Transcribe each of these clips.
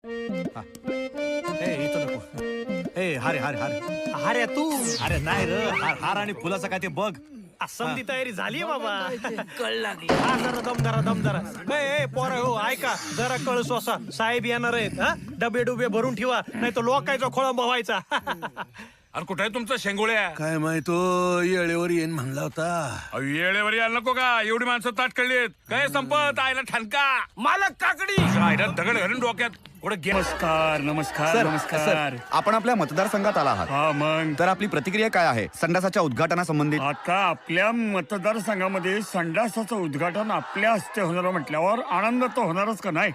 हा. ए इथं नको. ए हारे हारे हारे अरे तू अरे नाही र हार हार आणि फुलाचं काय ते बघ. समधी तयारी झाली बाबा. कळ लागली. हा जरा दम जरा. ए पोरं हो ऐका जरा कळ सोसा. साहेब येणार आहेत. हा डबे डुबे भरून ठेवा नाही तर लोकायचा खोळंबा व्हायचा. अरे कुठे आहे तुमचं शेंगोळ्या? काय माहितो येळेवर येईन म्हणला होता. अहो, येळेवर यायला नको का? एवढी माणसं ताट कळलीत काय संपत आयला ठणका मालक काकडी. आयला दगड घालून डोक्यात कुठे गे. नमस्कार नमस्कार सर, नमस्कार. सर, आपण आपल्या मतदारसंघात आला आहात. हा मग तर आपली प्रतिक्रिया काय आहे संडासाच्या उद्घाटनासंबंधित? आता आपल्या मतदारसंघामध्ये संडासाचं उद्घाटन आपल्या हस्ते होणार म्हटल्यावर आनंद तर होणारच का नाही.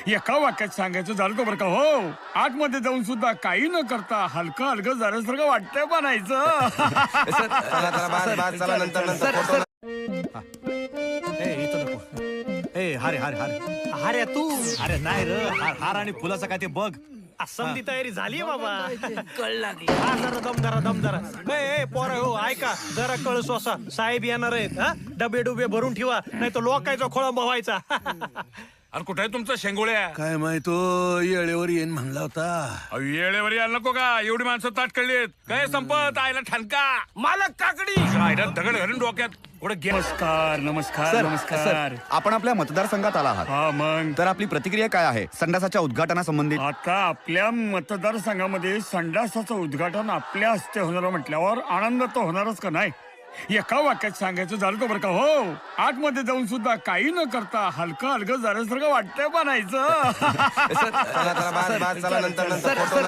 एका वाक्यात सांगायचं झालं तर बरं का हो, आतमध्ये जाऊन सुद्धा काही न करता हलकं हलकं झाल्यासारखं वाटतंय बनायचं. ए इथं नको. ए हारे हारे हारे अरे तू अरे नाही र हार हार आणि फुलाचं काय ते बघ. समधी तयारी झाली बाबा. कळ लागली. हा जरा दम जरा. ए पोरं हो ऐका जरा कळ सोसा. साहेब येणार आहेत. हा डबे डुबे भरून ठेवा नाही तर लोकायचा खोळंबा व्हायचा. अरे कुठे आहे तुमचं शेंगोळ्या? काय माहितो येळेवर येईन म्हणला होता. अहो, येळेवर यायला नको का? एवढी माणसं ताट कळलीत काय संपत आयला ठणका मालक काकडी. आयला दगड घालून डोक्यात कुठे गे. नमस्कार नमस्कार सर, नमस्कार. सर, आपण आपल्या मतदारसंघात आला आहात. हा मग तर आपली प्रतिक्रिया काय आहे संडासाच्या उद्घाटनासंबंधित? आता आपल्या मतदारसंघामध्ये संडासाचं उद्घाटन आपल्या हस्ते होणार म्हटल्यावर आनंद तर होणारच का नाही. एका वाक्यात सांगायचं झालं तर बरं का हो, आतमध्ये जाऊन सुद्धा काही न करता हलकं हलकं झाल्यासारखं वाटतंय बनायचं. सर,